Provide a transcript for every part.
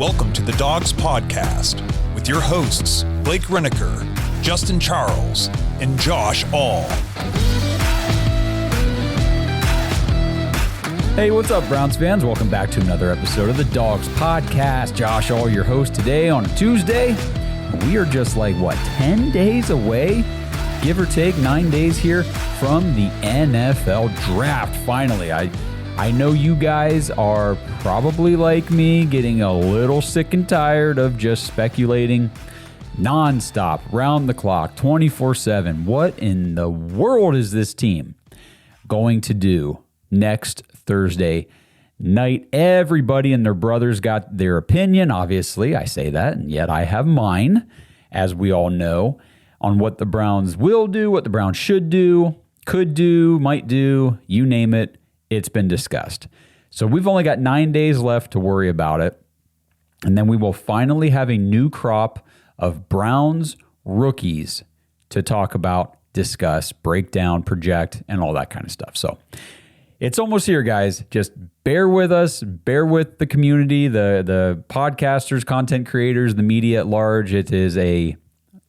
Welcome to the Dogs Podcast with your hosts, Blake Reneker, Justin Charles, and Josh All. Hey, what's up, Browns fans? Welcome back to another episode of the Dogs Podcast. Josh All, your host today on a Tuesday. We are just 10 days away, give or take 9 days here from the NFL Draft. Finally, I know you guys are probably like me, getting a little sick and tired of just speculating nonstop, round the clock, 24/7. What in the world is this team going to do next Thursday night? Everybody and their brothers got their opinion. Obviously, I say that, and yet I have mine, as we all know, on what the Browns will do, what the Browns should do, could do, might do, you name it. It's been discussed. So we've only got 9 days left to worry about it. And then we will finally have a new crop of Browns rookies to talk about, discuss, break down, project, and all that kind of stuff. So it's almost here, guys. Just bear with us, bear with the community, the podcasters, content creators, the media at large. It is a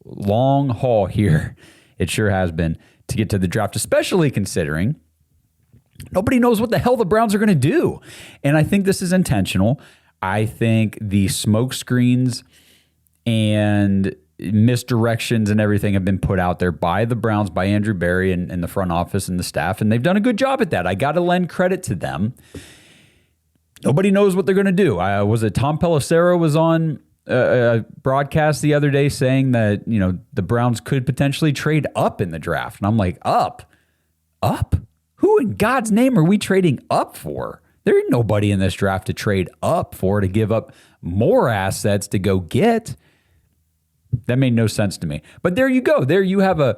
long haul here. It sure has been to get to the draft, especially considering nobody knows what the hell the Browns are going to do. And I think this is intentional. I think the smoke screens and misdirections and everything have been put out there by the Browns, by Andrew Berry and the front office and the staff, and they've done a good job at that. I got to lend credit to them. Nobody knows what they're going to do. Was it Tom Pelissero was on a broadcast the other day saying that, the Browns could potentially trade up in the draft. And I'm like, up? Who in God's name are we trading up for? There ain't nobody in this draft to trade up for, to give up more assets to go get. That made no sense to me. But there you go. There you have a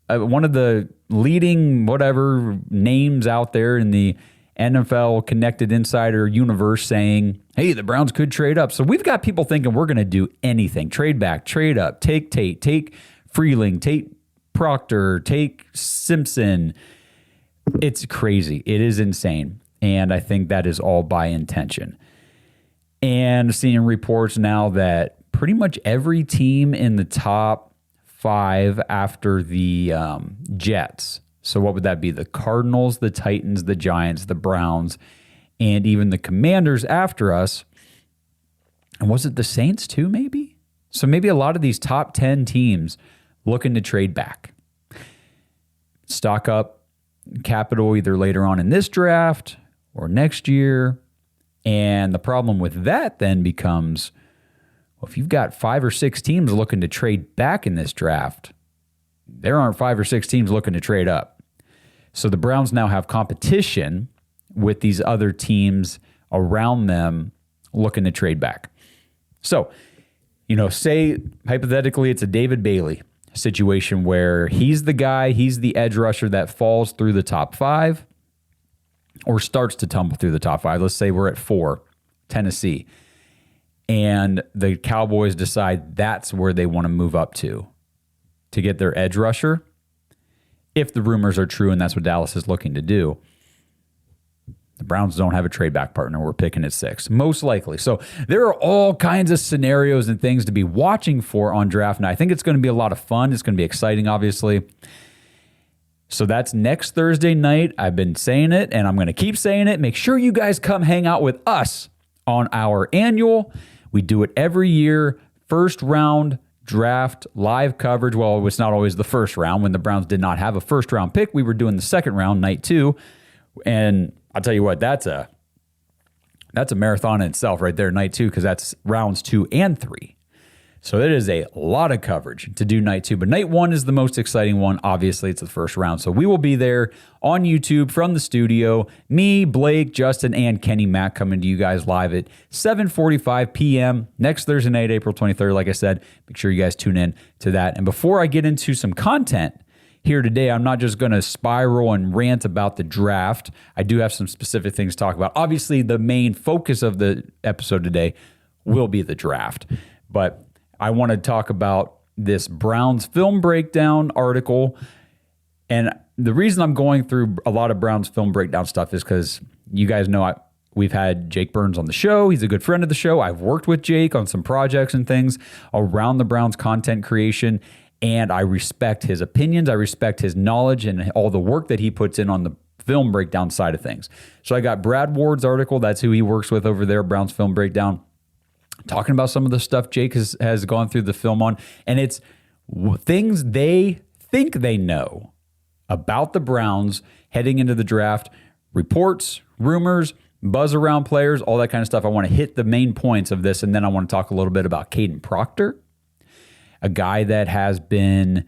one of the leading whatever names out there in the NFL Connected Insider universe saying, hey, the Browns could trade up. So we've got people thinking we're going to do anything. Trade back, trade up, take Tate, take Freeling, take Proctor, take Simpson. It's crazy. It is insane. And I think that is all by intention. And seeing reports now that pretty much every team in the top 5 after the Jets. So what would that be? The Cardinals, the Titans, the Giants, the Browns, and even the Commanders after us. And was it the Saints too, maybe? So maybe a lot of these top 10 teams looking to trade back. Stock up capital either later on in this draft or next year. And the problem with that then becomes, well, if you've got 5 or 6 teams looking to trade back in this draft, there aren't 5 or 6 teams looking to trade up. So the Browns now have competition with these other teams around them looking to trade back. So, say hypothetically it's a David Bailey situation where he's the guy, he's the edge rusher that falls through the top 5 or starts to tumble through the top 5. Let's say we're at 4, Tennessee, and the Cowboys decide that's where they want to move up to get their edge rusher. If the rumors are true and that's what Dallas is looking to do, the Browns don't have a trade back partner. We're picking at 6, most likely. So there are all kinds of scenarios and things to be watching for on draft night. I think it's going to be a lot of fun. It's going to be exciting, obviously. So that's next Thursday night. I've been saying it, and I'm going to keep saying it. Make sure you guys come hang out with us on our annual. We do it every year. First round draft live coverage. Well, it's not always the first round. When the Browns did not have a first round pick, we were doing the second round, night 2. And I'll tell you what, that's a marathon in itself right there, night 2, because that's rounds 2 and 3. So it is a lot of coverage to do night 2. But night 1 is the most exciting one. Obviously, it's the first round. So we will be there on YouTube from the studio. Me, Blake, Justin, and Kenny Mack coming to you guys live at 7:45 p.m. next Thursday night, April 23rd. Like I said, make sure you guys tune in to that. And before I get into some content here today, I'm not just going to spiral and rant about the draft. I do have some specific things to talk about. Obviously, the main focus of the episode today will be the draft. But I want to talk about this Browns film breakdown article. And the reason I'm going through a lot of Browns film breakdown stuff is because you guys know We've had Jake Burns on the show. He's a good friend of the show. I've worked with Jake on some projects and things around the Browns content creation, and I respect his opinions. I respect his knowledge and all the work that he puts in on the film breakdown side of things. So I got Brad Ward's article. That's who he works with over there, Browns Film Breakdown, talking about some of the stuff Jake has gone through the film on, and it's things they think they know about the Browns heading into the draft, reports, rumors, buzz around players, all that kind of stuff. I want to hit the main points of this, and then I want to talk a little bit about Caden Proctor, a guy that has been,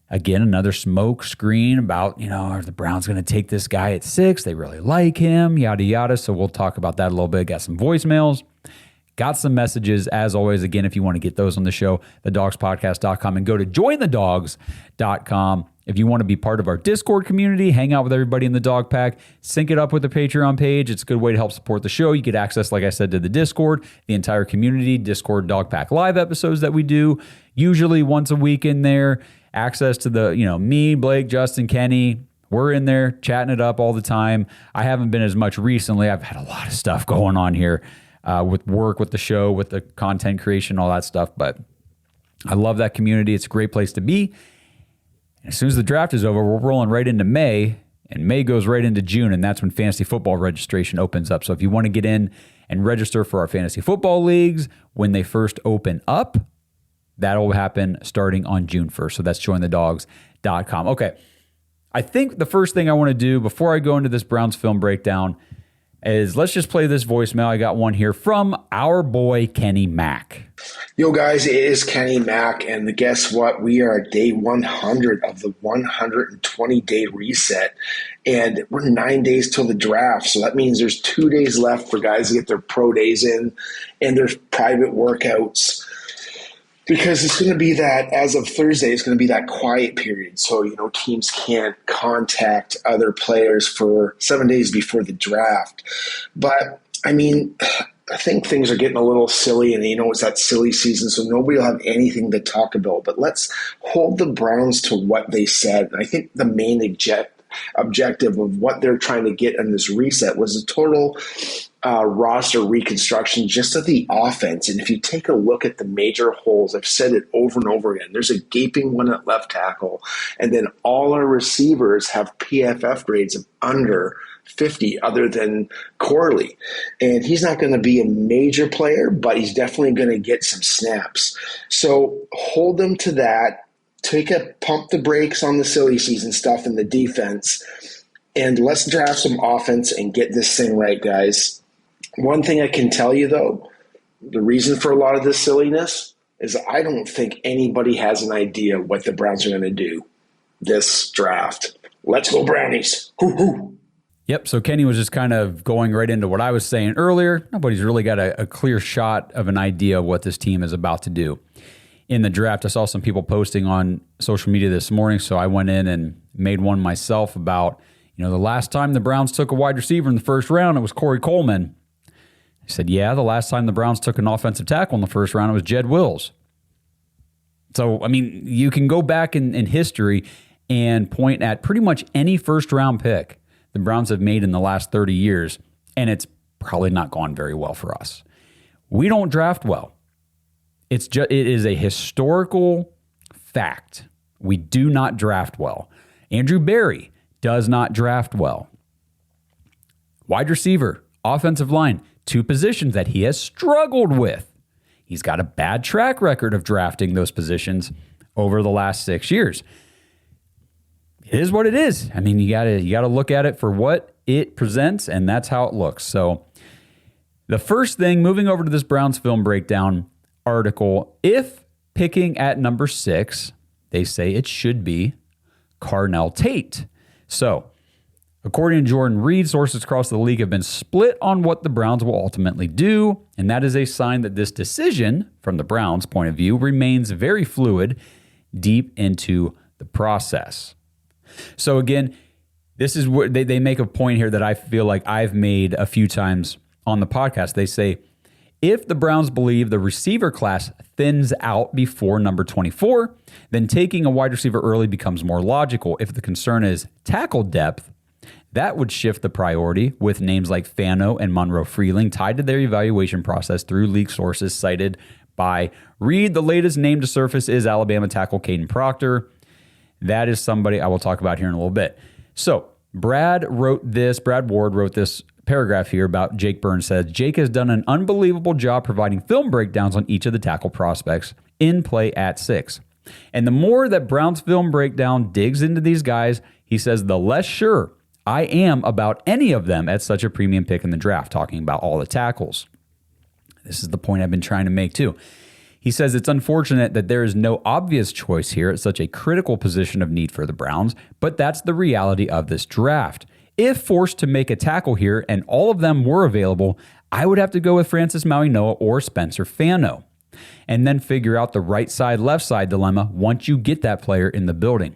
again, another smoke screen about, are the Browns going to take this guy at 6? They really like him, yada, yada. So we'll talk about that a little bit. Got some voicemails, got some messages. As always, again, if you want to get those on the show, thedogspodcast.com, and go to jointhedogs.com. If you want to be part of our Discord community, hang out with everybody in the dog pack, sync it up with the Patreon page. It's a good way to help support the show. You get access, like I said, to the Discord, the entire community, Discord Dog Pack Live episodes that we do, usually once a week in there. Access to the, me, Blake, Justin, Kenny. We're in there chatting it up all the time. I haven't been as much recently. I've had a lot of stuff going on here with work, with the show, with the content creation, all that stuff. But I love that community. It's a great place to be. As soon as the draft is over, we're rolling right into May, and May goes right into June, and that's when fantasy football registration opens up. So if you want to get in and register for our fantasy football leagues when they first open up, that'll happen starting on June 1st. So that's jointhedogs.com. Okay, I think the first thing I want to do before I go into this Browns film breakdown is let's just play this voicemail. I got one here from our boy Kenny Mack. Yo, guys, it is Kenny Mack, and guess what? We are at day 100 of the 120-day reset, and we're 9 days till the draft, so that means there's 2 days left for guys to get their pro days in, and there's private workouts, because it's going to be that, as of Thursday, it's going to be that quiet period, so, teams can't contact other players for 7 days before the draft. But, I think things are getting a little silly, and it's that silly season, so nobody will have anything to talk about. But let's hold the Browns to what they said. And I think the main objective of what they're trying to get in this reset was a total roster reconstruction just of the offense. And if you take a look at the major holes, I've said it over and over again, there's a gaping one at left tackle, and then all our receivers have PFF grades of under 50 other than Corley. And he's not going to be a major player, but he's definitely going to get some snaps. So hold them to that. Pump the brakes on the silly season stuff in the defense, and let's draft some offense and get this thing right, guys. One thing I can tell you, though, the reason for a lot of this silliness is I don't think anybody has an idea what the Browns are going to do this draft. Let's go Brownies. Hoo-hoo. Yep, so Kenny was just kind of going right into what I was saying earlier. Nobody's really got a clear shot of an idea of what this team is about to do. In the draft, I saw some people posting on social media this morning, so I went in and made one myself about, the last time the Browns took a wide receiver in the first round, it was Corey Coleman. I said, yeah, the last time the Browns took an offensive tackle in the first round, it was Jed Wills. So, you can go back in history and point at pretty much any first-round pick the Browns have made in the last 30 years, and it's probably not gone very well for us. We don't draft well. It is a historical fact. We do not draft well. Andrew Berry does not draft well. Wide receiver, offensive line, 2 positions that he has struggled with. He's got a bad track record of drafting those positions over the last 6 years. It is what it is. You gotta look at it for what it presents, and that's how it looks. So the first thing, moving over to this Browns film breakdown article, if picking at number 6, they say it should be Carnell Tate. So according to Jordan Reed, sources across the league have been split on what the Browns will ultimately do, and that is a sign that this decision, from the Browns' point of view, remains very fluid deep into the process. So again, this is what they make a point here that I feel like I've made a few times on the podcast. They say, if the Browns believe the receiver class thins out before number 24, then taking a wide receiver early becomes more logical. If the concern is tackle depth, That would shift the priority with names like Fano and Monroe Freeling tied to their evaluation process through league sources cited by Reed. The latest name to surface is Alabama tackle Caden Proctor. That is somebody I will talk about here in a little bit. So Brad Ward wrote this paragraph here about Jake Burns. Says, Jake has done an unbelievable job providing film breakdowns on each of the tackle prospects in play at 6. And the more that Brown's film breakdown digs into these guys, he says, the less sure I am about any of them at such a premium pick in the draft, talking about all the tackles. This is the point I've been trying to make too. He says it's unfortunate that there is no obvious choice here at such a critical position of need for the Browns, but that's the reality of this draft. If forced to make a tackle here and all of them were available, I would have to go with Francis Mauigoa or Spencer Fano, and then figure out the right side, left side dilemma once you get that player in the building.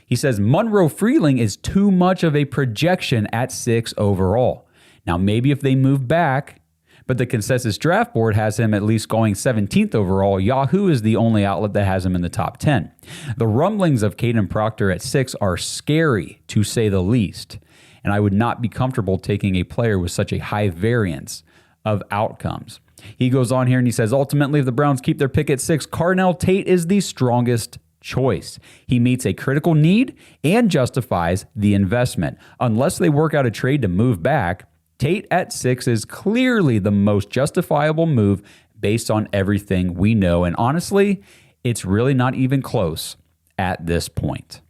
He says Monroe Freeling is too much of a projection at 6 overall. Now, maybe if they move back, but the consensus draft board has him at least going 17th overall. Yahoo is the only outlet that has him in the top 10. The rumblings of Caden Proctor at 6 are scary, to say the least, and I would not be comfortable taking a player with such a high variance of outcomes. He goes on here and he says, ultimately, if the Browns keep their pick at 6, Carnell Tate is the strongest choice. He meets a critical need and justifies the investment. Unless they work out a trade to move back, Tate at 6 is clearly the most justifiable move based on everything we know. And honestly, it's really not even close at this point.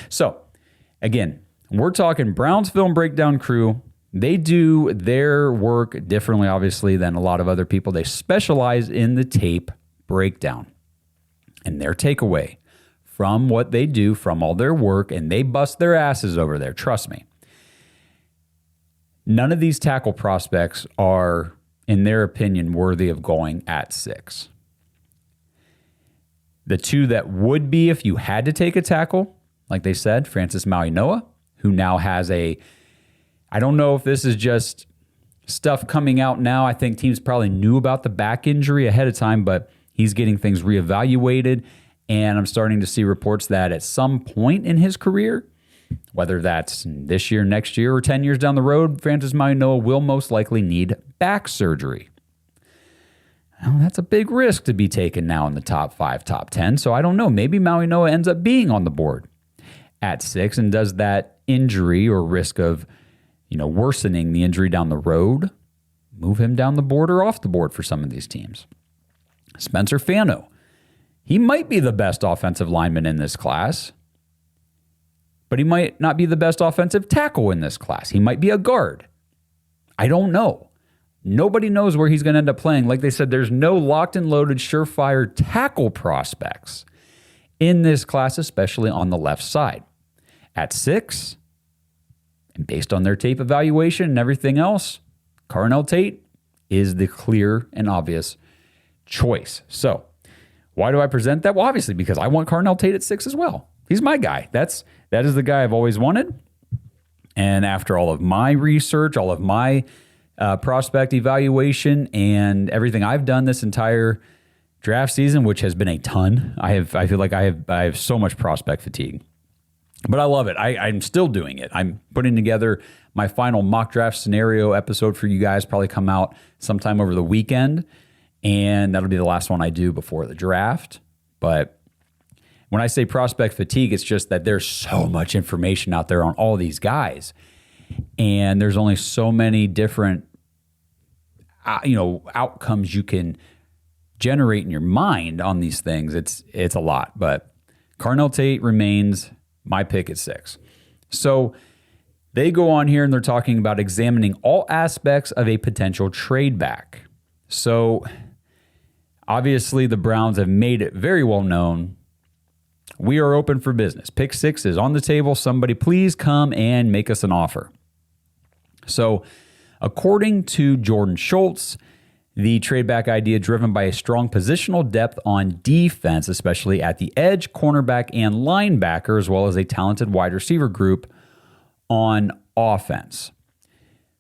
So, again, we're talking Browns film breakdown crew. They do their work differently, obviously, than a lot of other people. They specialize in the tape breakdown. And their takeaway from what they do, from all their work, and they bust their asses over there, trust me. None of these tackle prospects are, in their opinion, worthy of going at 6. The two that would be if you had to take a tackle, like they said, Francis Mauigoa, who now has I don't know if this is just stuff coming out now. I think teams probably knew about the back injury ahead of time, but he's getting things reevaluated. And I'm starting to see reports that at some point in his career, whether that's this year, next year, or 10 years down the road, Francis Mauigoa will most likely need back surgery. Well, that's a big risk to be taken now in the top 5, top 10. So I don't know. Maybe Mauigoa ends up being on the board at 6 and does that injury or risk of, worsening the injury down the road, move him down the board or off the board for some of these teams. Spencer Fano. He might be the best offensive lineman in this class, but he might not be the best offensive tackle in this class. He might be a guard. I don't know. Nobody knows where he's going to end up playing. Like they said, there's no locked and loaded surefire tackle prospects in this class, especially on the left side. At 6, and based on their tape evaluation and everything else, Carnell Tate is the clear and obvious choice. So, why do I present that? Well, obviously, because I want Carnell Tate at 6 as well. He's my guy. That is the guy I've always wanted. And after all of my research, all of my prospect evaluation, and everything I've done this entire draft season, which has been a ton, I feel like I have so much prospect fatigue. But I love it. I'm still doing it. I'm putting together my final mock draft scenario episode for you guys, probably come out sometime over the weekend. And that'll be the last one I do before the draft. But when I say prospect fatigue, it's just that there's so much information out there on all these guys. And there's only so many different outcomes you can generate in your mind on these things. It's a lot. But Carnell Tate remains my pick at 6. So they go on here and they're talking about examining all aspects of a potential trade back. So obviously, the Browns have made it very well known. We are open for business. Pick 6 is on the table. Somebody please come and make us an offer. So, according to Jordan Schultz, the trade back idea driven by a strong positional depth on defense, especially at the edge, cornerback, and linebacker, as well as a talented wide receiver group on offense.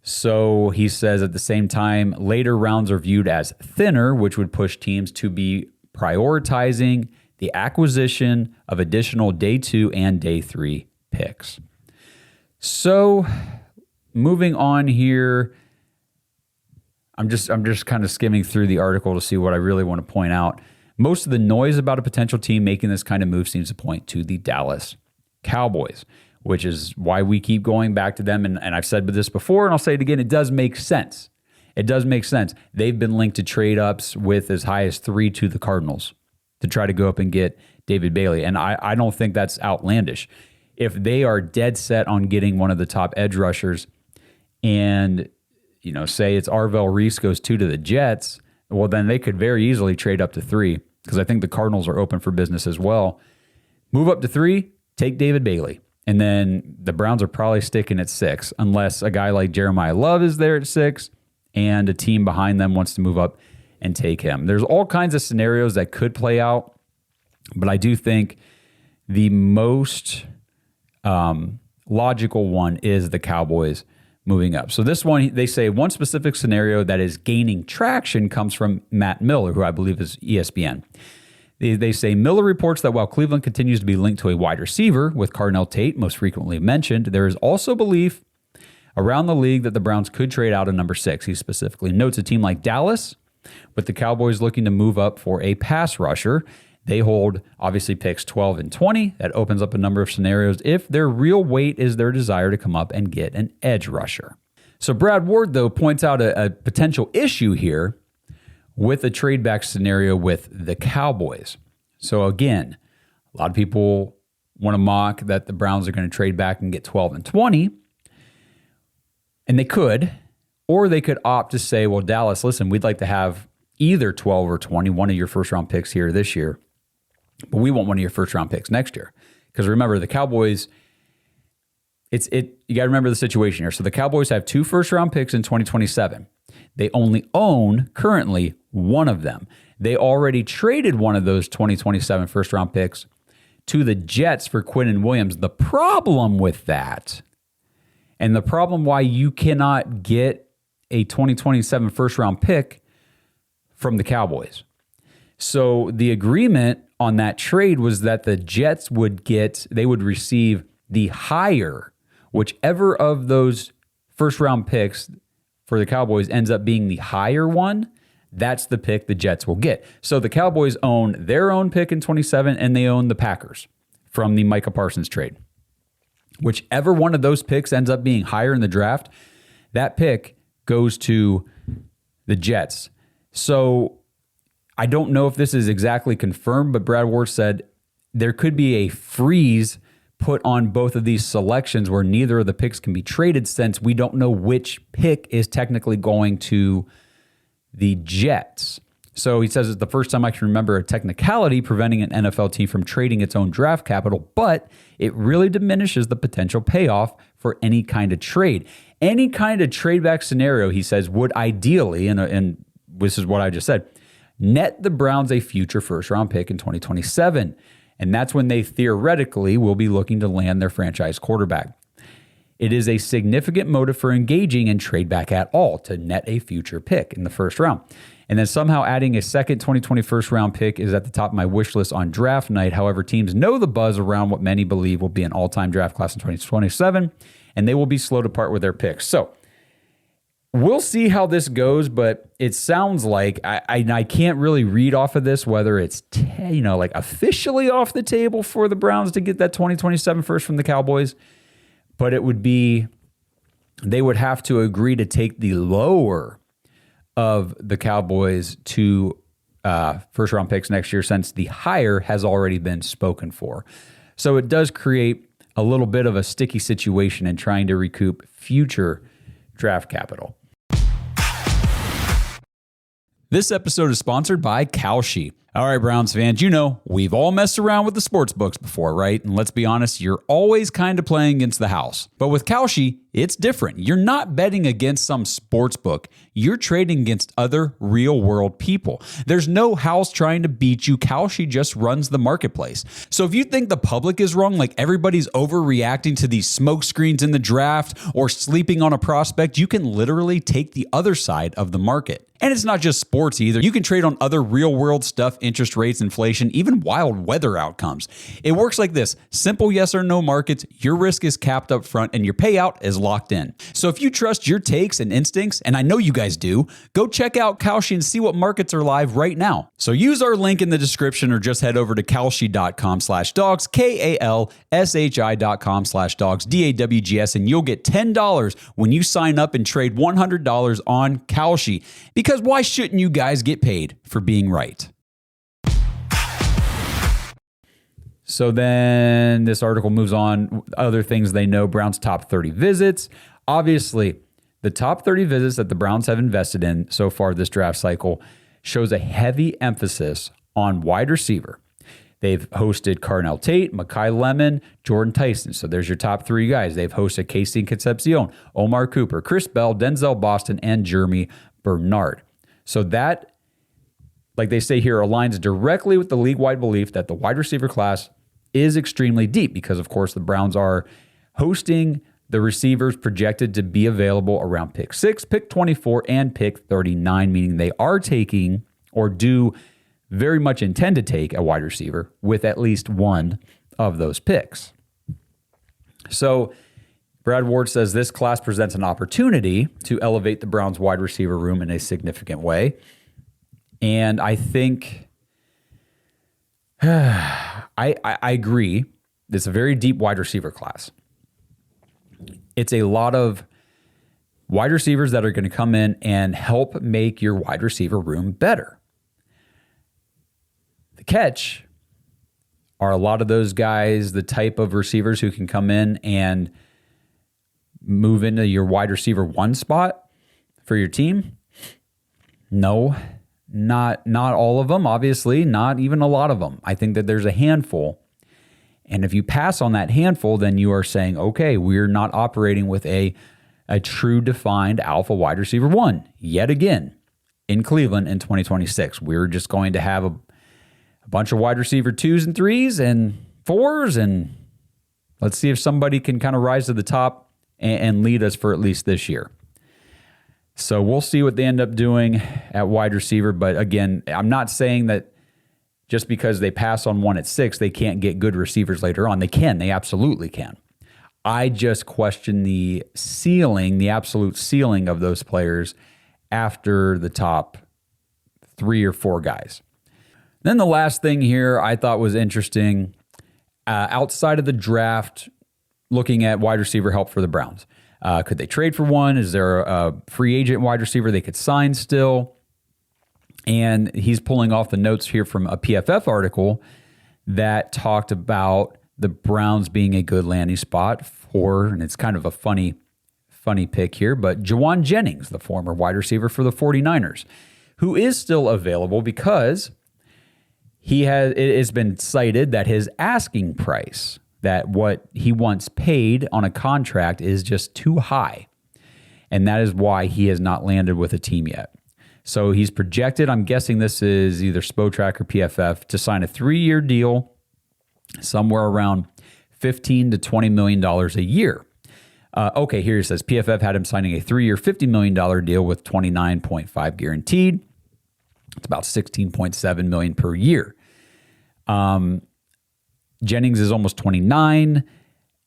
So he says at the same time, later rounds are viewed as thinner, which would push teams to be prioritizing the acquisition of additional day 2 and day 3 picks. So moving on here, I'm just kind of skimming through the article to see what I really want to point out. Most of the noise about a potential team making this kind of move seems to point to the Dallas Cowboys, which is why we keep going back to them. And I've said this before, and I'll say it again, it does make sense. It does make sense. They've been linked to trade ups with as high as 3 to the Cardinals to try to go up and get David Bailey. And I don't think that's outlandish. If they are dead set on getting one of the top edge rushers and, say it's Arvell Reese goes 2 to the Jets, well, then they could very easily trade up to 3 because I think the Cardinals are open for business as well. Move up to 3, take David Bailey. And then the Browns are probably sticking at 6 unless a guy like Jeremiah Love is there at 6 and a team behind them wants to move up and take him. There's all kinds of scenarios that could play out, but I do think the most logical one is the Cowboys moving up. So this one, they say one specific scenario that is gaining traction comes from Matt Miller, who I believe is ESPN. They say Miller reports that while Cleveland continues to be linked to a wide receiver, with Cardinal Tate most frequently mentioned, there is also belief around the league that the Browns could trade out a number 6. He specifically notes a team like Dallas, with the Cowboys looking to move up for a pass rusher. They hold, obviously, picks 12 and 20. That opens up a number of scenarios if their real weight is their desire to come up and get an edge rusher. So Brad Ward, though, points out a potential issue here with a trade back scenario with the Cowboys. So again, a lot of people want to mock that the Browns are going to trade back and get 12 and 20. And they could, or they could opt to say, well, Dallas, listen, we'd like to have either 12 or 20, one of your first-round picks here this year, but we want one of your first-round picks next year. Because remember, the Cowboys, you got to remember the situation here. So the Cowboys have 2 first-round picks in 2027. They only own, currently, one of them. They already traded one of those 2027 first-round picks to the Jets for Quinnen Williams. The problem with that, and the problem why you cannot get a 2027 first-round pick from the Cowboys. So the agreement on that trade was that the Jets would receive the higher, whichever of those first-round picks for the Cowboys ends up being the higher one, that's the pick the Jets will get. So the Cowboys own their own pick in 27, and they own the Packers from the Micah Parsons trade. Whichever one of those picks ends up being higher in the draft, that pick goes to the Jets. So I don't know if this is exactly confirmed, but Brad Ward said there could be a freeze put on both of these selections where neither of the picks can be traded since we don't know which pick is technically going to the Jets. So he says it's the first time I can remember a technicality preventing an NFL team from trading its own draft capital, but it really diminishes the potential payoff for any kind of trade. Any kind of trade back scenario, he says, would ideally, and this is what I just said, net the Browns a future first-round pick in 2027. And that's when they theoretically will be looking to land their franchise quarterback. It is a significant motive for engaging in trade back at all to net a future pick in the first round. And then somehow adding a second 2020 first-round pick is at the top of my wish list on draft night. However, teams know the buzz around what many believe will be an all-time draft class in 2027, and they will be slow to part with their picks. So we'll see how this goes, but it sounds like I can't really read off of this whether it's like officially off the table for the Browns to get that 2027 first from the Cowboys, but it would be they would have to agree to take the lower of the Cowboys to first round picks next year since the higher has already been spoken for. So it does create a little bit of a sticky situation in trying to recoup future draft capital. This episode is sponsored by Kalshi. All right, Browns fans, we've all messed around with the sports books before, right? And let's be honest, you're always kind of playing against the house. But with Kalshi, it's different. You're not betting against some sports book. You're trading against other real-world people. There's no house trying to beat you. Kalshi just runs the marketplace. So if you think the public is wrong, like everybody's overreacting to these smoke screens in the draft or sleeping on a prospect, you can literally take the other side of the market. And it's not just sports either. You can trade on other real-world stuff interest rates, inflation, even wild weather outcomes. It works like this. Simple yes or no markets, your risk is capped up front and your payout is locked in. So if you trust your takes and instincts, and I know you guys do, go check out Kalshi and see what markets are live right now. So use our link in the description or just head over to kalshi.com/dogs, KALSHI.com/dogs, DAWGS, and you'll get $10 when you sign up and trade $100 on Kalshi. Because why shouldn't you guys get paid for being right? So then this article moves on. Other things they know, Browns top 30 visits. Obviously, the top 30 visits that the Browns have invested in so far this draft cycle shows a heavy emphasis on wide receiver. They've hosted Carnell Tate, Mekhi Lemon, Jordan Tyson. So there's your top 3 guys. They've hosted Casey Concepcion, Omar Cooper, Chris Bell, Denzel Boston, and Jeremy Bernard. So that, like they say here, aligns directly with the league-wide belief that the wide receiver class is extremely deep because, of course, the Browns are hosting the receivers projected to be available around pick 6, pick 24, and pick 39, meaning they are taking or do very much intend to take a wide receiver with at least one of those picks. So Brad Ward says this class presents an opportunity to elevate the Browns wide receiver room in a significant way. And I think I agree. It's a very deep wide receiver class. It's a lot of wide receivers that are going to come in and help make your wide receiver room better. The catch are a lot of those guys, the type of receivers who can come in and move into your wide receiver 1 spot for your team. No, not all of them, obviously, not even a lot of them. I think that there's a handful. And if you pass on that handful, then you are saying, okay, we're not operating with a true defined alpha wide receiver 1 yet again in Cleveland in 2026. We're just going to have a bunch of wide receiver 2s and 3s and 4s, and let's see if somebody can kind of rise to the top and lead us for at least this year. So we'll see what they end up doing at wide receiver. But again, I'm not saying that just because they pass on one at 6, they can't get good receivers later on. They can. They absolutely can. I just question the ceiling, the absolute ceiling of those players after the top 3 or 4 guys. Then the last thing here I thought was interesting, outside of the draft, looking at wide receiver help for the Browns. Could they trade for one? Is there a free agent wide receiver they could sign still? And he's pulling off the notes here from a PFF article that talked about the Browns being a good landing spot for, and it's kind of a funny pick here, but Jawan Jennings, the former wide receiver for the 49ers, who is still available because it has been cited that his asking price, that what he once paid on a contract, is just too high. And that is why he has not landed with a team yet. So he's projected, I'm guessing this is either Spotrac or PFF, to sign a 3-year deal somewhere around $15 to $20 million a year. Okay, here it says PFF had him signing a 3-year, $50 million deal with $29.5 guaranteed. It's about $16.7 million per year. Jennings is almost 29.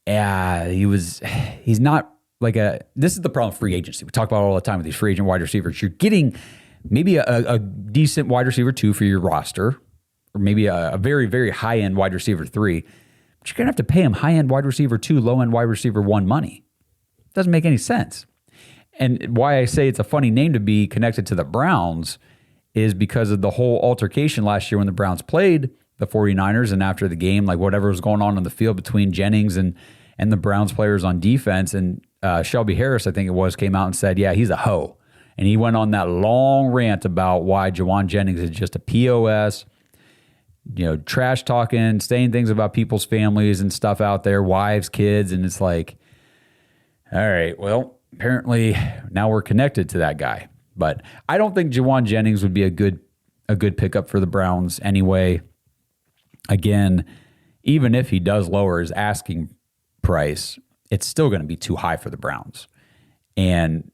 He's not like this is the problem with free agency. We talk about it all the time with these free agent wide receivers. You're getting maybe a decent wide receiver 2 for your roster, or maybe a very, very high-end wide receiver 3. But you're going to have to pay him high-end wide receiver 2, low-end wide receiver 1 money. Doesn't make any sense. And why I say it's a funny name to be connected to the Browns is because of the whole altercation last year when the Browns played the 49ers, and after the game, like whatever was going on the field between Jennings and the Browns players on defense, and Shelby Harris, I think it was, came out and said, yeah, he's a hoe. And he went on that long rant about why Jawan Jennings is just a POS, trash talking, saying things about people's families and stuff out there, wives, kids, and it's like, all right, well, apparently now we're connected to that guy. But I don't think Jawan Jennings would be a good pickup for the Browns anyway. Again, even if he does lower his asking price, it's still going to be too high for the Browns. And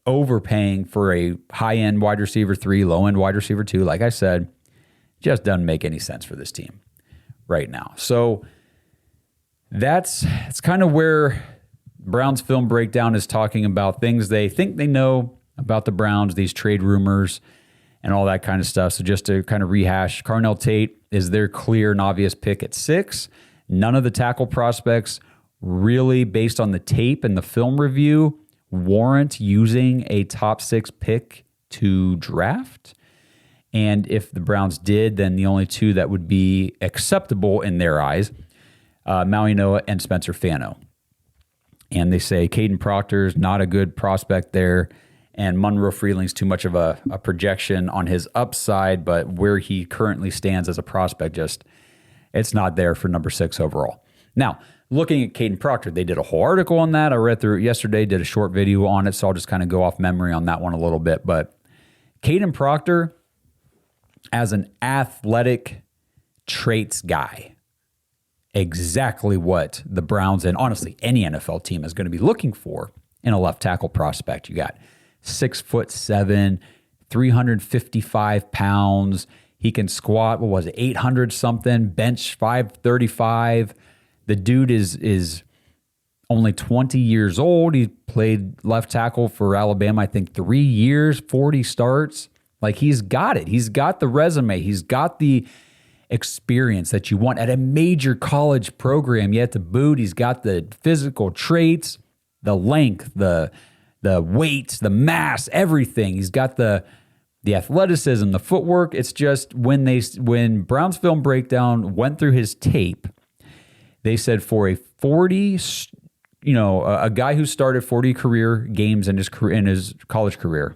overpaying for a high-end wide receiver 3, low-end wide receiver 2, like I said, Just doesn't make any sense for this team right now. So it's kind of where Browns film breakdown is talking about things they think they know about the Browns, these trade rumors and all that kind of stuff. So just to kind of rehash, Carnell Tate is their clear and obvious pick at 6. None of the tackle prospects really, based on the tape and the film review, warrant using a top 6 pick to draft. And if the Browns did, then the only 2 that would be acceptable in their eyes, Maui Noa and Spencer Fano. And they say Caden Proctor's not a good prospect there, and Monroe Freeling's too much of a projection on his upside, but where he currently stands as a prospect, it's not there for number 6 overall. Now, looking at Caden Proctor, they did a whole article on that. I read through it yesterday, did a short video on it, so I'll just kind of go off memory on that one a little bit. But Caden Proctor, as an athletic traits guy, exactly what the Browns and honestly any NFL team is going to be looking for in a left tackle prospect. You got 6'7", 355 pounds. He can squat, 800 something, bench 535. The dude is only 20 years old. He played left tackle for Alabama, I think 3 years, 40 starts. Like, he's got it. He's got the resume. He's got the experience that you want at a major college program. Yet to boot, he's got the physical traits, the length, the weight, the mass, everything. He's got the athleticism, the footwork. It's just when Browns Film Breakdown went through his tape, they said for a 40, a guy who started 40 career games in his college career,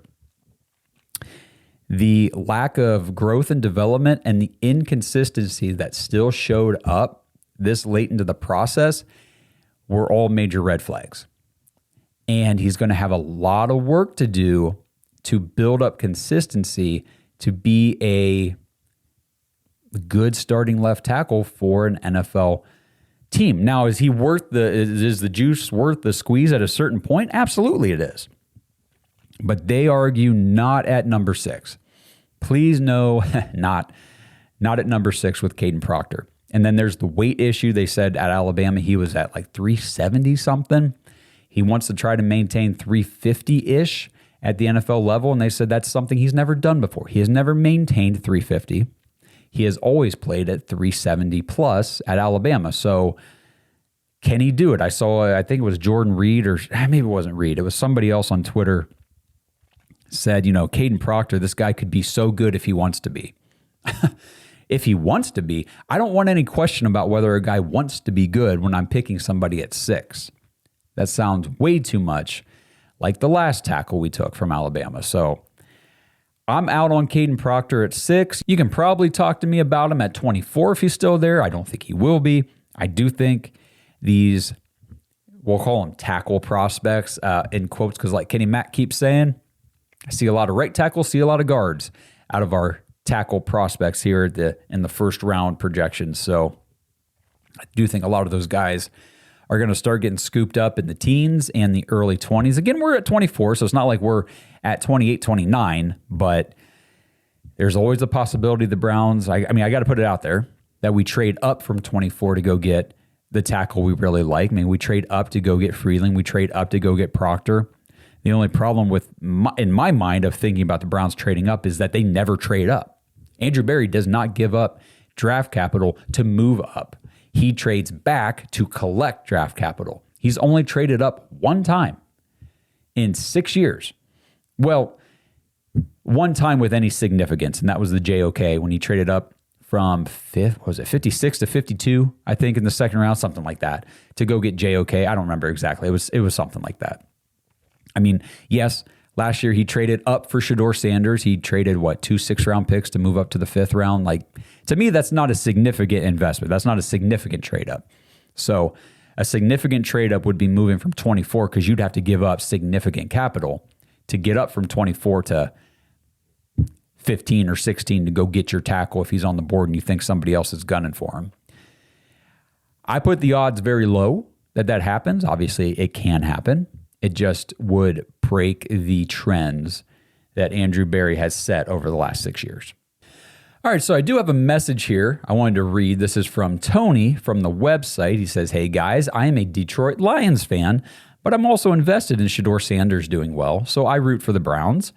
the lack of growth and development and the inconsistency that still showed up this late into the process were all major red flags. And he's going to have a lot of work to do to build up consistency to be a good starting left tackle for an NFL team. Now, is the juice worth the squeeze at a certain point? Absolutely it is. But they argue not at number 6. Please no, not at number 6 with Caden Proctor. And then there's the weight issue. They said at Alabama he was at like 370 something. He wants to try to maintain 350-ish at the NFL level, and they said that's something he's never done before. He has never maintained 350. He has always played at 370 plus at Alabama. So can he do it? I think it was Jordan Reed, or maybe it wasn't Reed. It was somebody else on Twitter said, Caden Proctor, this guy could be so good if he wants to be. If he wants to be, I don't want any question about whether a guy wants to be good when I'm picking somebody at 6. That sounds way too much like the last tackle we took from Alabama. So I'm out on Caden Proctor at 6. You can probably talk to me about him at 24 if he's still there. I don't think he will be. I do think these, we'll call them tackle prospects in quotes, because like Kenny Mack keeps saying, I see a lot of right tackles, see a lot of guards out of our tackle prospects here in the first round projections. So I do think a lot of those guys are going to start getting scooped up in the teens and the early 20s. Again, we're at 24, so it's not like we're at 28, 29, but there's always a possibility the Browns, I got to put it out there, that we trade up from 24 to go get the tackle we really like. We trade up to go get Freeling. We trade up to go get Proctor. The only problem in my mind of thinking about the Browns trading up is that they never trade up. Andrew Berry does not give up draft capital to move up. He trades back to collect draft capital. He's only traded up one time in 6 years. Well, one time with any significance, and that was the JOK when he traded up from 56 to 52, I think, in the second round, something like that, to go get JOK. I don't remember exactly. It was something like that. Yes, last year he traded up for Shedeur Sanders. He traded, 2 six-round picks to move up to the 5th round. To me, that's not a significant investment. That's not a significant trade-up. So a significant trade-up would be moving from 24, because you'd have to give up significant capital to get up from 24 to 15 or 16 to go get your tackle if he's on the board and you think somebody else is gunning for him. I put the odds very low that happens. Obviously, it can happen. It just would break the trends that Andrew Berry has set over the last 6 years. All right, so I do have a message here I wanted to read. This is from Tony from the website. He says, "Hey guys, I am a Detroit Lions fan, but I'm also invested in Shedeur Sanders doing well, so I root for the Browns."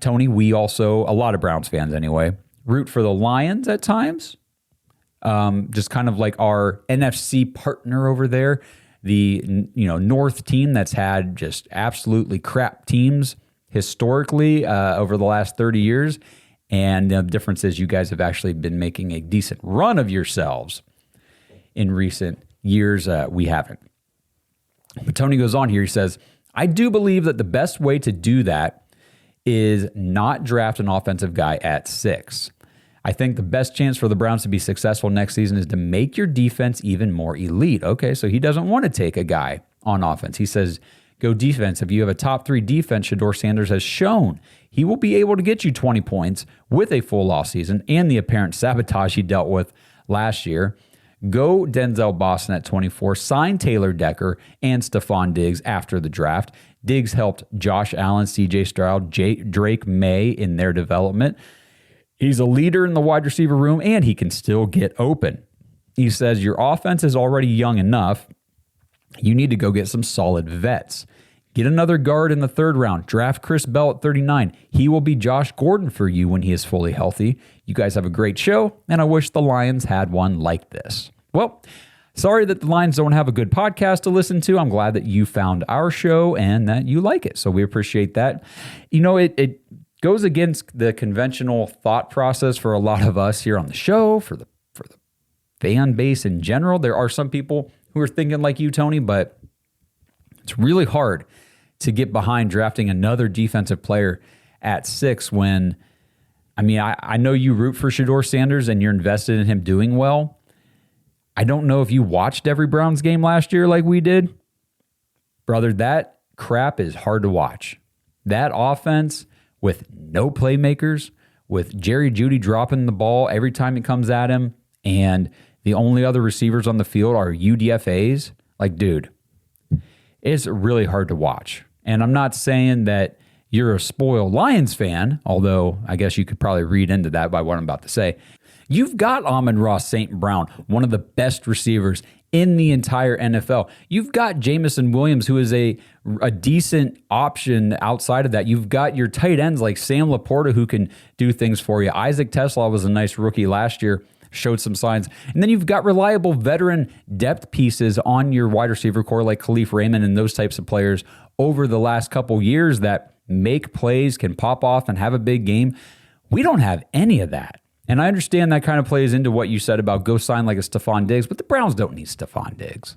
Tony, we also, a lot of Browns fans anyway, root for the Lions at times. Just kind of like our NFC partner over there, the North team that's had just absolutely crap teams historically over the last 30 years. And the difference is you guys have actually been making a decent run of yourselves in recent years. We haven't. But Tony goes on here. He says, "I do believe that the best way to do that is not draft an offensive guy at 6. I think the best chance for the Browns to be successful next season is to make your defense even more elite." Okay, so he doesn't want to take a guy on offense. He says, go defense. If you have a top 3 defense, Shedeur Sanders has shown he will be able to get you 20 points with a full offseason and the apparent sabotage he dealt with last year. Go Denzel Boston at 24. Sign Taylor Decker and Stephon Diggs after the draft. Diggs helped Josh Allen, CJ Stroud, Drake May in their development. He's a leader in the wide receiver room, and he can still get open. He says, your offense is already young enough. You need to go get some solid vets. Get another guard in the 3rd round. Draft Chris Bell at 39. He will be Josh Gordon for you when he is fully healthy. You guys have a great show, and I wish the Lions had one like this. Well, sorry that the Lions don't have a good podcast to listen to. I'm glad that you found our show and that you like it, so we appreciate that. It goes against the conventional thought process for a lot of us here on the show, for the fan base in general. There are some people who are thinking like you, Tony, but it's really hard to get behind drafting another defensive player at 6 when, I know you root for Shedeur Sanders and you're invested in him doing well. I don't know if you watched every Browns game last year like we did. Brother, that crap is hard to watch. That offense with no playmakers, with Jerry Jeudy dropping the ball every time it comes at him, and the only other receivers on the field are UDFAs. Like, dude, it's really hard to watch. And I'm not saying that you're a spoiled Lions fan, although I guess you could probably read into that by what I'm about to say. You've got Amon-Ra St. Brown, one of the best receivers in the entire NFL. You've got Jameson Williams, who is a decent option outside of that. You've got your tight ends like Sam Laporta, who can do things for you. Isaac Tesla was a nice rookie last year, showed some signs. And then you've got reliable veteran depth pieces on your wide receiver core like Khalif Raymond and those types of players over the last couple years that make plays, can pop off and have a big game. We don't have any of that. And I understand that kind of plays into what you said about go sign like a Stephon Diggs, but the Browns don't need Stephon Diggs.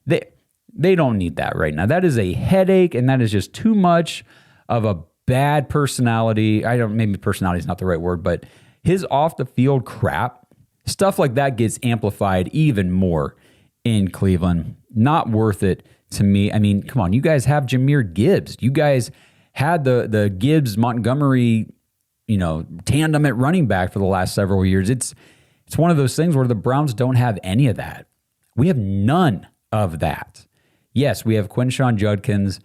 They don't need that right now. That is a headache, and that is just too much of a bad personality. Maybe personality is not the right word, but his off-the-field crap, stuff like that gets amplified even more in Cleveland. Not worth it to me. Come on, you guys have Jahmyr Gibbs. You guys had the Gibbs-Montgomery tandem at running back for the last several years. It's one of those things where the Browns don't have any of that. We have none of that. Yes, we have Quinshon Judkins,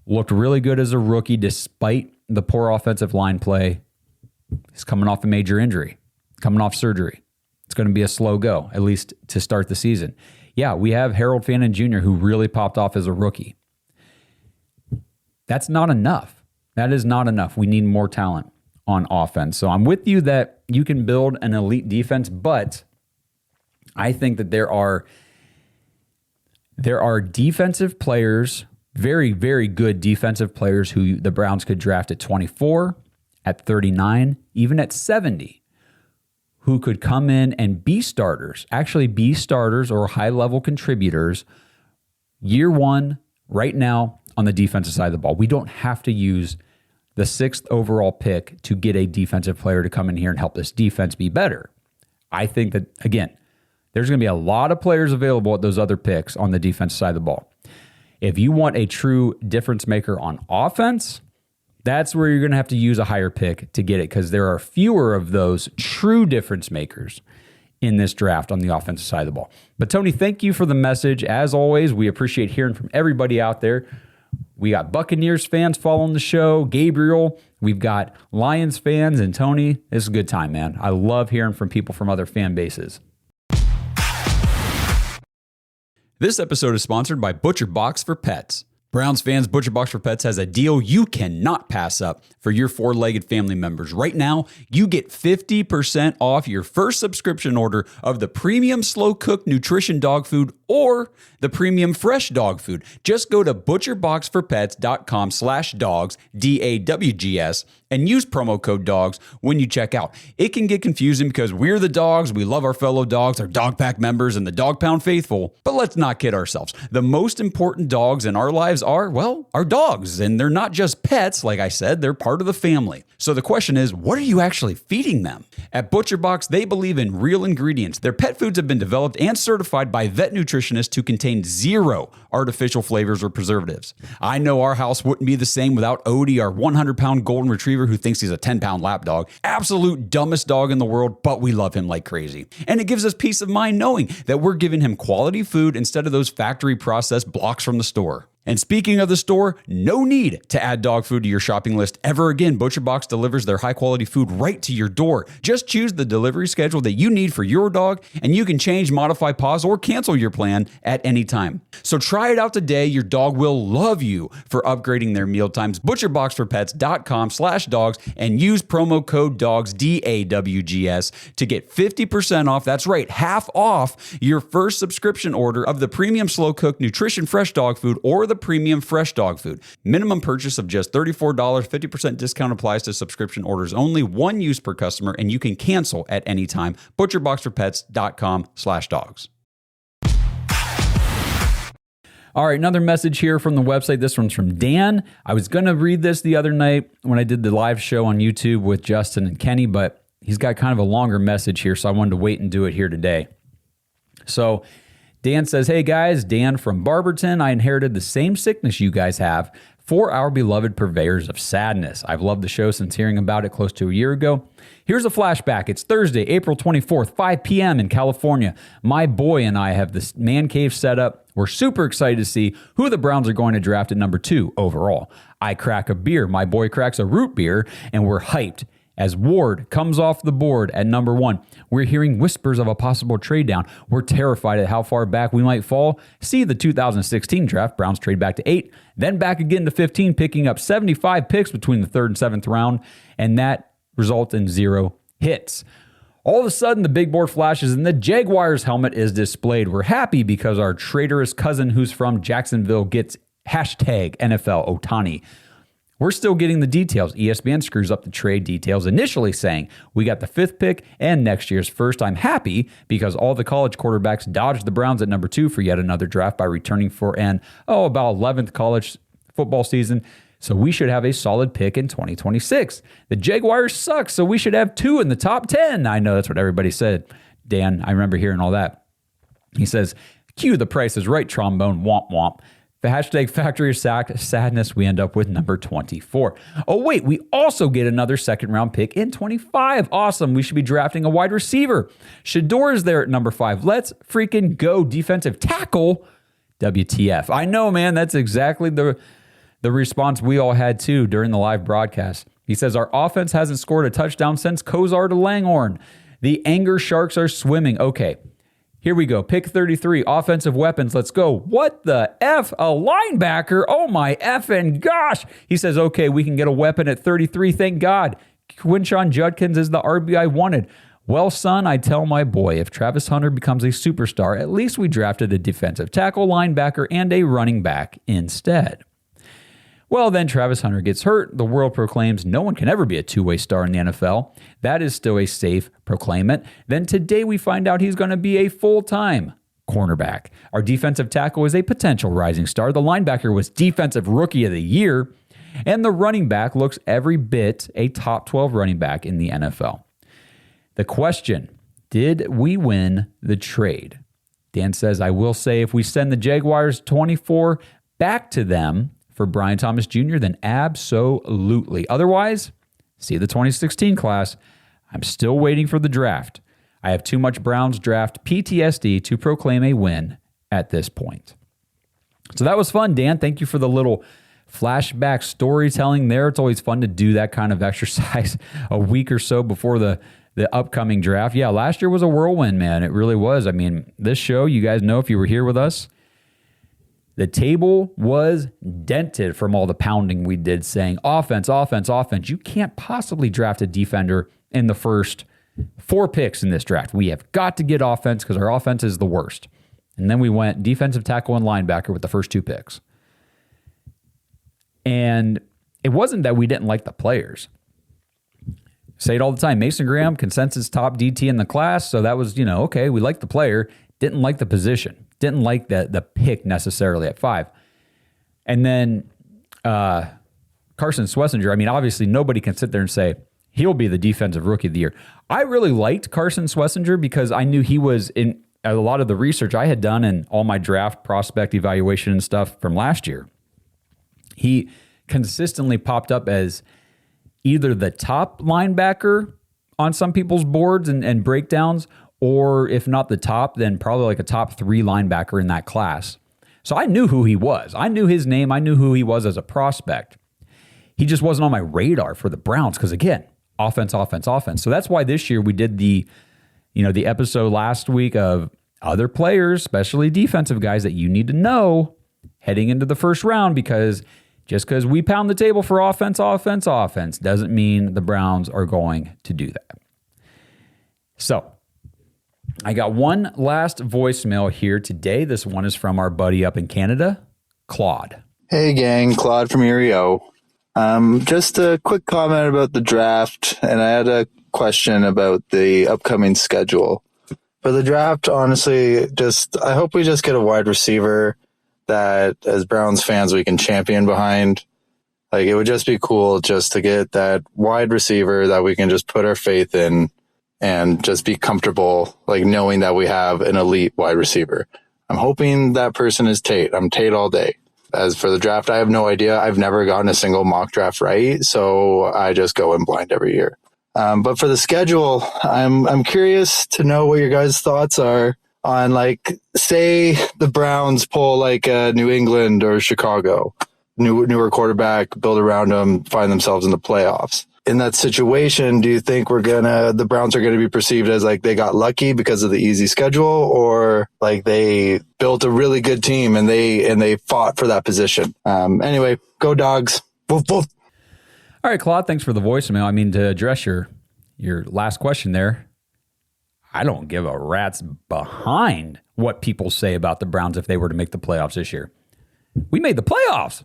looked really good as a rookie despite the poor offensive line play. He's coming off a major injury, coming off surgery. It's going to be a slow go, at least to start the season. Yeah, we have Harold Fannin Jr., who really popped off as a rookie. That's not enough. That is not enough. We need more talent on offense. So I'm with you that you can build an elite defense, but I think that there are defensive players, very, very good defensive players who the Browns could draft at 24, at 39, even at 70, who could come in and be starters, or high-level contributors year one right now on the defensive side of the ball. We don't have to use the 6th overall pick to get a defensive player to come in here and help this defense be better. I think that, again, there's going to be a lot of players available at those other picks on the defensive side of the ball. If you want a true difference maker on offense, that's where you're going to have to use a higher pick to get it, because there are fewer of those true difference makers in this draft on the offensive side of the ball. But Tony, thank you for the message. As always, we appreciate hearing from everybody out there. We got Buccaneers fans following the show, Gabriel. We've got Lions fans and Tony. It's a good time, man. I love hearing from people from other fan bases. This episode is sponsored by ButcherBox for Pets. Browns fans, ButcherBox for Pets has a deal you cannot pass up for your four-legged family members. Right now, you get 50% off your first subscription order of the premium slow-cooked nutrition dog food or the premium fresh dog food. Just go to butcherboxforpets.com/dogs, DAWGS, and use promo code DOGS when you check out. It can get confusing because we're the dogs, we love our fellow dogs, our dog pack members, and the dog pound faithful. But let's not kid ourselves. The most important dogs in our lives are, well, our dogs. And they're not just pets, like I said, they're part of the family. So the question is, what are you actually feeding them? At ButcherBox, they believe in real ingredients. Their pet foods have been developed and certified by vet nutritionists to contain zero artificial flavors or preservatives. I know our house wouldn't be the same without Odie, our 100-pound golden retriever who thinks he's a 10-pound lap dog. Absolute dumbest dog in the world, but we love him like crazy. And it gives us peace of mind knowing that we're giving him quality food instead of those factory processed blocks from the store. And speaking of the store, no need to add dog food to your shopping list ever again. ButcherBox delivers their high-quality food right to your door. Just choose the delivery schedule that you need for your dog, and you can change, modify, pause, or cancel your plan at any time. So try it out today. Your dog will love you for upgrading their meal times. ButcherBoxForPets.com/dogs and use promo code DOGS, DAWGS, to get 50% off. That's right, half off your first subscription order of the premium slow-cooked nutrition fresh dog food or the premium fresh dog food. Minimum purchase of just $34. 50% discount applies to subscription orders only. One use per customer, and you can cancel at any time. ButcherBoxForPets.com/dogs. All right, another message here from the website. This one's from Dan. I was going to read this the other night when I did the live show on YouTube with Justin and Kenny, but he's got kind of a longer message here, so I wanted to wait and do it here today. So Dan says, hey guys, Dan from Barberton. I inherited the same sickness you guys have for our beloved purveyors of sadness. I've loved the show since hearing about it close to a year ago. Here's a flashback. It's Thursday, April 24th, 5 p.m. in California. My boy and I have this man cave set up. We're super excited to see who the Browns are going to draft at number 2 overall. I crack a beer. My boy cracks a root beer, and we're hyped. As Ward comes off the board at number 1, we're hearing whispers of a possible trade down. We're terrified at how far back we might fall. See the 2016 draft, Browns trade back to 8, then back again to 15, picking up 75 picks between the 3rd and 7th round, and that results in 0 hits. All of a sudden, the big board flashes and the Jaguars helmet is displayed. We're happy because our traitorous cousin who's from Jacksonville gets hashtag NFL Ohtani. We're still getting the details. ESPN screws up the trade details, initially saying we got the 5th pick and next year's first. I'm happy because all the college quarterbacks dodged the Browns at number 2 for yet another draft by returning for about 11th college football season. So we should have a solid pick in 2026. The Jaguars suck, so we should have 2 in the top 10. I know that's what everybody said. Dan, I remember hearing all that. He says, cue the Price is Right trombone, womp womp. The hashtag factory of sadness, we end up with number 24. Oh, wait, we also get another 2nd round pick in 25. Awesome. We should be drafting a wide receiver. Shador is there at number 5. Let's freaking go. Defensive tackle. WTF. I know, man. That's exactly the response we all had too during the live broadcast. He says, our offense hasn't scored a touchdown since Kozar to Langhorne. The anger sharks are swimming. Okay. Here we go. Pick 33. Offensive weapons. Let's go. What the F? A linebacker? Oh my effing gosh. He says, okay, we can get a weapon at 33. Thank God. Quinshon Judkins is the RB I wanted. Well, son, I tell my boy, if Travis Hunter becomes a superstar, at least we drafted a defensive tackle, linebacker, and a running back instead. Well, then Travis Hunter gets hurt. The world proclaims no one can ever be a two-way star in the NFL. That is still a safe proclaimment. Then today we find out he's going to be a full-time cornerback. Our defensive tackle is a potential rising star. The linebacker was defensive rookie of the year. And the running back looks every bit a top 12 running back in the NFL. The question, did we win the trade? Dan says, I will say if we send the Jaguars 24 back to them for Brian Thomas Jr., then absolutely. Otherwise, see the 2016 class. I'm still waiting for the draft. I have too much Browns draft PTSD to proclaim a win at this point. So that was fun, Dan. Thank you for the little flashback storytelling there. It's always fun to do that kind of exercise a week or so before the upcoming draft. Yeah, last year was a whirlwind, man. It really was. I mean, this show, you guys know if you were here with us, the table was dented from all the pounding we did saying offense, offense, offense. You can't possibly draft a defender in the first 4 picks in this draft. We have got to get offense because our offense is the worst. And then we went defensive tackle and linebacker with the first 2 picks. And it wasn't that we didn't like the players. Say it all the time. Mason Graham, consensus top DT in the class. So that was, okay, we like the player, didn't like the position, didn't like the pick necessarily at 5. And then Carson Swessinger, I mean, obviously nobody can sit there and say he'll be the defensive rookie of the year. I really liked Carson Swessinger because I knew he was in a lot of the research I had done and all my draft prospect evaluation and stuff from last year. He consistently popped up as either the top linebacker on some people's boards and breakdowns, or if not the top, then probably like a top 3 linebacker in that class. So I knew who he was. I knew his name. I knew who he was as a prospect. He just wasn't on my radar for the Browns because, again, offense, offense, offense. So that's why this year we did the episode last week of other players, especially defensive guys that you need to know heading into the first round, because just because we pound the table for offense, offense, offense doesn't mean the Browns are going to do that. So I got one last voicemail here today. This one is from our buddy up in Canada, Claude. Hey gang, Claude from Erio. Just a quick comment about the draft, and I had a question about the upcoming schedule. For the draft, honestly, I hope we just get a wide receiver that as Browns fans we can champion behind. Like, it would just be cool just to get that wide receiver that we can just put our faith in and just be comfortable, like, knowing that we have an elite wide receiver. I'm hoping that person is Tate. I'm Tate all day. As for the draft, I have no idea. I've never gotten a single mock draft right, so I just go in blind every year. But for the schedule, I'm curious to know what your guys' thoughts are on, like, say the Browns pull like New England or Chicago, newer quarterback, build around them, find themselves in the playoffs. In that situation, do you think the Browns are gonna be perceived as like they got lucky because of the easy schedule, or like they built a really good team and they fought for that position? Anyway, go Dogs. Woof, woof. All right, Claude, thanks for the voicemail. I mean, to address your last question there, I don't give a rat's behind what people say about the Browns if they were to make the playoffs this year. We made the playoffs.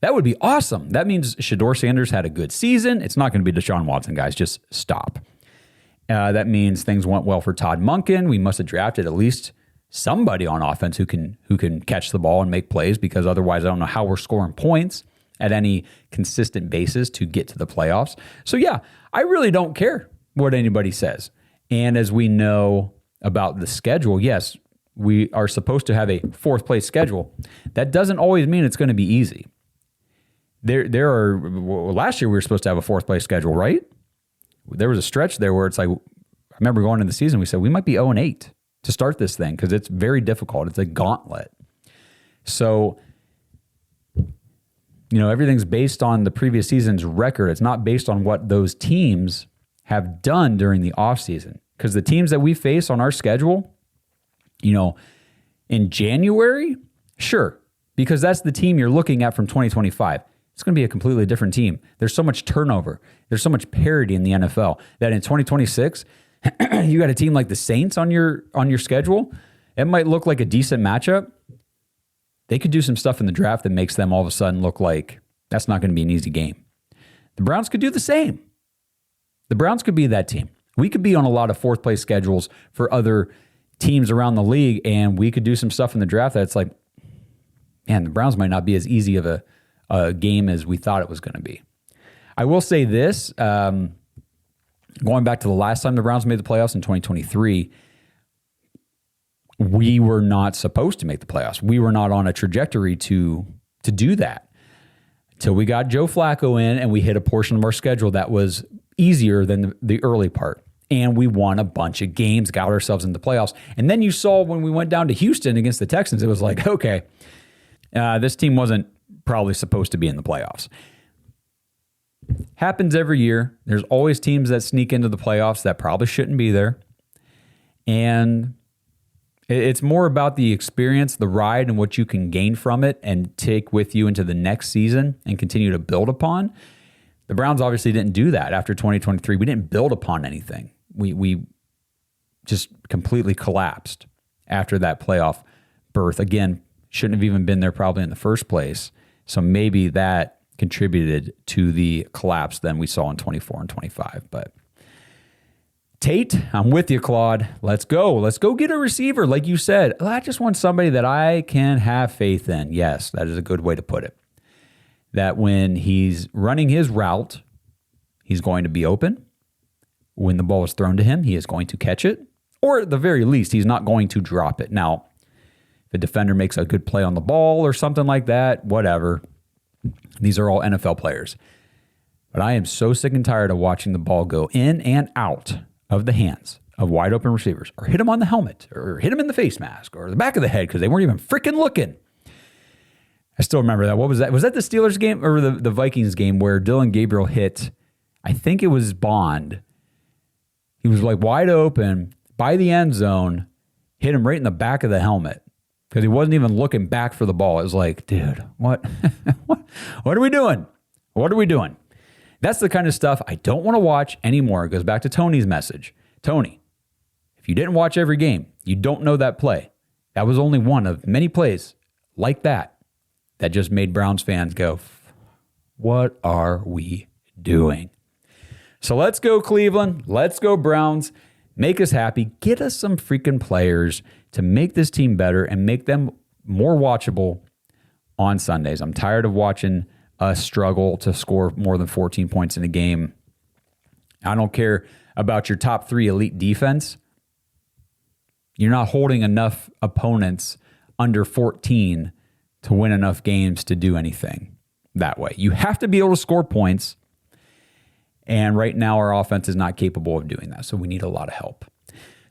That would be awesome. That means Shedeur Sanders had a good season. It's not going to be Deshaun Watson, guys. Just stop. That means things went well for Todd Monken. We must have drafted at least somebody on offense who can catch the ball and make plays, because otherwise I don't know how we're scoring points at any consistent basis to get to the playoffs. So yeah, I really don't care what anybody says. And as we know about the schedule, yes, we are supposed to have a 4th place schedule. That doesn't always mean it's going to be easy. Last year we were supposed to have a 4th place schedule, right? There was a stretch there where it's like, I remember going into the season, we said we might be 0-8 to start this thing because it's very difficult. It's a gauntlet. So, everything's based on the previous season's record. It's not based on what those teams have done during the offseason. Because the teams that we face on our schedule, in January, sure, because that's the team you're looking at from 2025. It's going to be a completely different team. There's so much turnover. There's so much parity in the NFL that in 2026, you got a team like the Saints on your schedule. It might look like a decent matchup. They could do some stuff in the draft that makes them all of a sudden look like that's not going to be an easy game. The Browns could do the same. The Browns could be that team. We could be on a lot of 4th place schedules for other teams around the league, and we could do some stuff in the draft that's like, man, the Browns might not be as easy of a game as we thought it was going to be. I will say this, going back to the last time the Browns made the playoffs in 2023, we were not supposed to make the playoffs. We were not on a trajectory to do that until we got Joe Flacco in and we hit a portion of our schedule that was easier than the early part. And we won a bunch of games, got ourselves into the playoffs. And then you saw when we went down to Houston against the Texans, it was like, okay, this team wasn't probably supposed to be in the playoffs. Happens every year. There's always teams that sneak into the playoffs that probably shouldn't be there. And it's more about the experience, the ride, and what you can gain from it and take with you into the next season and continue to build upon. The Browns obviously didn't do that after 2023. We didn't build upon anything. We just completely collapsed after that playoff berth. Again, shouldn't have even been there probably in the first place. So maybe that contributed to the collapse then we saw in 24 and 25. But Tate, I'm with you, Claude. Let's go. Let's go get a receiver. Like you said, I just want somebody that I can have faith in. Yes, that is a good way to put it. That when he's running his route, he's going to be open. When the ball is thrown to him, he is going to catch it. Or at the very least, he's not going to drop it. Now, if a defender makes a good play on the ball or something like that, whatever. These are all NFL players. But I am so sick and tired of watching the ball go in and out of the hands of wide open receivers, or hit him on the helmet, or hit him in the face mask, or the back of the head because they weren't even freaking looking. I still remember that. What was that? Was that the Steelers game or the Vikings game where Dylan Gabriel hit, I think it was Bond. He was like wide open by the end zone, hit him right in the back of the helmet because he wasn't even looking back for the ball. It was like, dude, what? What are we doing? What are we doing? That's the kind of stuff I don't want to watch anymore. It goes back to Tony's message. Tony, if you didn't watch every game, you don't know that play. That was only one of many plays like that just made Browns fans go, what are we doing? So let's go Cleveland. Let's go Browns. Make us happy. Get us some freaking players to make this team better and make them more watchable on Sundays. I'm tired of watching us struggle to score more than 14 points in a game. I don't care about your top 3 elite defense. You're not holding enough opponents under 14 to win enough games to do anything that way. You have to be able to score points. And right now our offense is not capable of doing that. So we need a lot of help.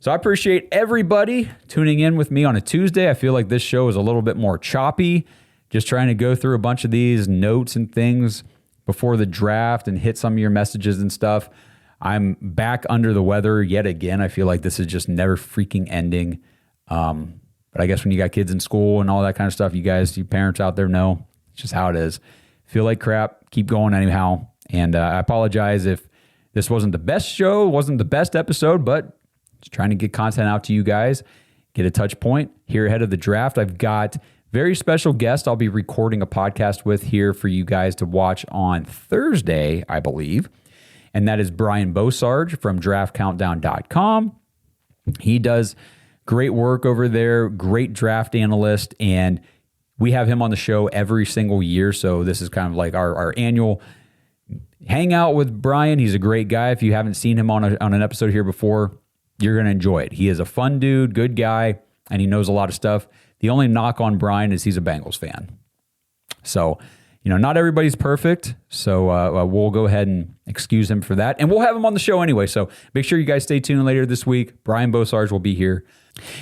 So I appreciate everybody tuning in with me on a Tuesday. I feel like this show is a little bit more choppy. Just trying to go through a bunch of these notes and things before the draft and hit some of your messages and stuff. I'm back under the weather yet again. I feel like this is just never freaking ending. But I guess when you got kids in school and all that kind of stuff, you parents out there know it's just how it is. Feel like crap. Keep going anyhow. And I apologize if this wasn't the best show, wasn't the best episode, but just trying to get content out to you guys, get a touch point here ahead of the draft. I've got very special guest I'll be recording a podcast with here for you guys to watch on Thursday, I believe. And that is Brian Bosarge from draftcountdown.com. He does great work over there, great draft analyst, and we have him on the show every single year. So this is kind of like our annual hangout with Brian. He's a great guy. If you haven't seen him on an episode here before, you're going to enjoy it. He is a fun dude, good guy, and he knows a lot of stuff. The only knock on Brian is he's a Bengals fan. So, not everybody's perfect. So we'll go ahead and excuse him for that. And we'll have him on the show anyway. So make sure you guys stay tuned later this week. Brian Bosarge will be here.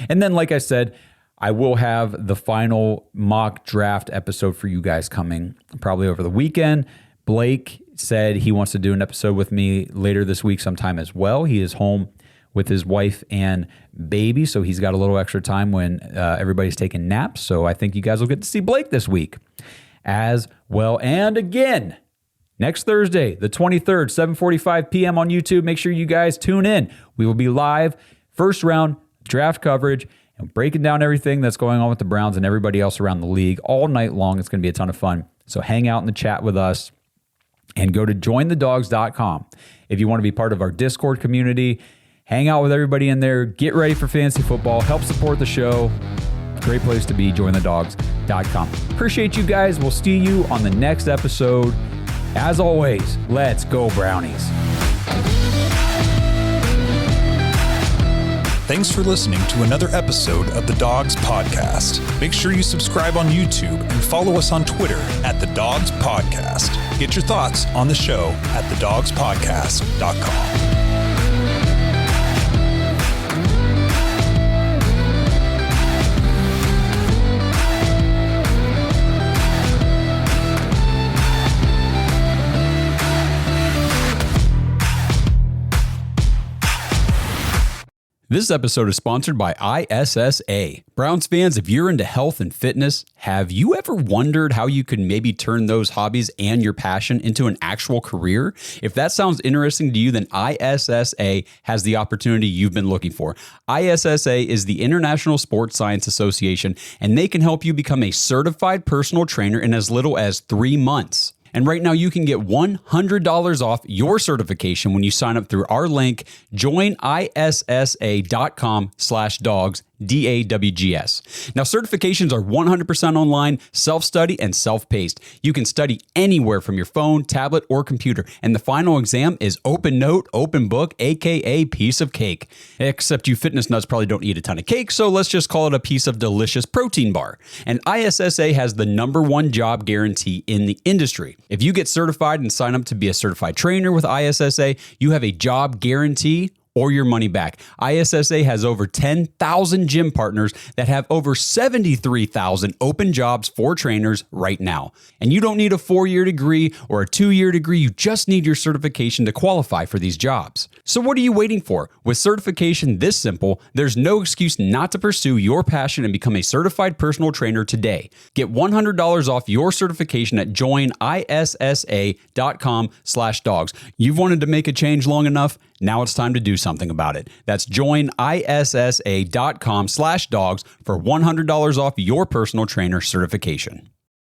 And then, like I said, I will have the final mock draft episode for you guys coming probably over the weekend. Blake said he wants to do an episode with me later this week sometime as well. He is home with his wife and baby, so he's got a little extra time when everybody's taking naps. So I think you guys will get to see Blake this week as well. And again, next Thursday, the 23rd, 7:45 p.m. on YouTube. Make sure you guys tune in. We will be live, first round draft coverage, and breaking down everything that's going on with the Browns and everybody else around the league all night long. It's going to be a ton of fun. So hang out in the chat with us and go to jointhedogs.com if you want to be part of our Discord community. Hang out with everybody in there. Get ready for fantasy football. Help support the show. Great place to be, jointhedogs.com. Appreciate you guys. We'll see you on the next episode. As always, let's go Brownies. Thanks for listening to another episode of the Dogs Podcast. Make sure you subscribe on YouTube and follow us on Twitter at The Dogs Podcast. Get your thoughts on the show at thedogspodcast.com. This episode is sponsored by ISSA. Browns fans, if you're into health and fitness, have you ever wondered how you could maybe turn those hobbies and your passion into an actual career? If that sounds interesting to you, then ISSA has the opportunity you've been looking for. ISSA is the International Sports Science Association, and they can help you become a certified personal trainer in as little as 3 months. And right now you can get $100 off your certification when you sign up through our link, joinissa.com/dogs, DAWGS. Now, certifications are 100% online, self-study, and self-paced. You can study anywhere from your phone, tablet, or computer. And the final exam is open note, open book, aka piece of cake. Except you fitness nuts probably don't eat a ton of cake, so let's just call it a piece of delicious protein bar. And ISSA has the #1 job guarantee in the industry. If you get certified and sign up to be a certified trainer with ISSA, you have a job guarantee or your money back. ISSA has over 10,000 gym partners that have over 73,000 open jobs for trainers right now. And you don't need a 4-year degree or a 2-year degree. You just need your certification to qualify for these jobs. So what are you waiting for? With certification this simple, there's no excuse not to pursue your passion and become a certified personal trainer today. Get $100 off your certification at joinissa.com/dogs. You've wanted to make a change long enough. Now it's time to do something about it. That's joinissa.com/dogs for $100 off your personal trainer certification.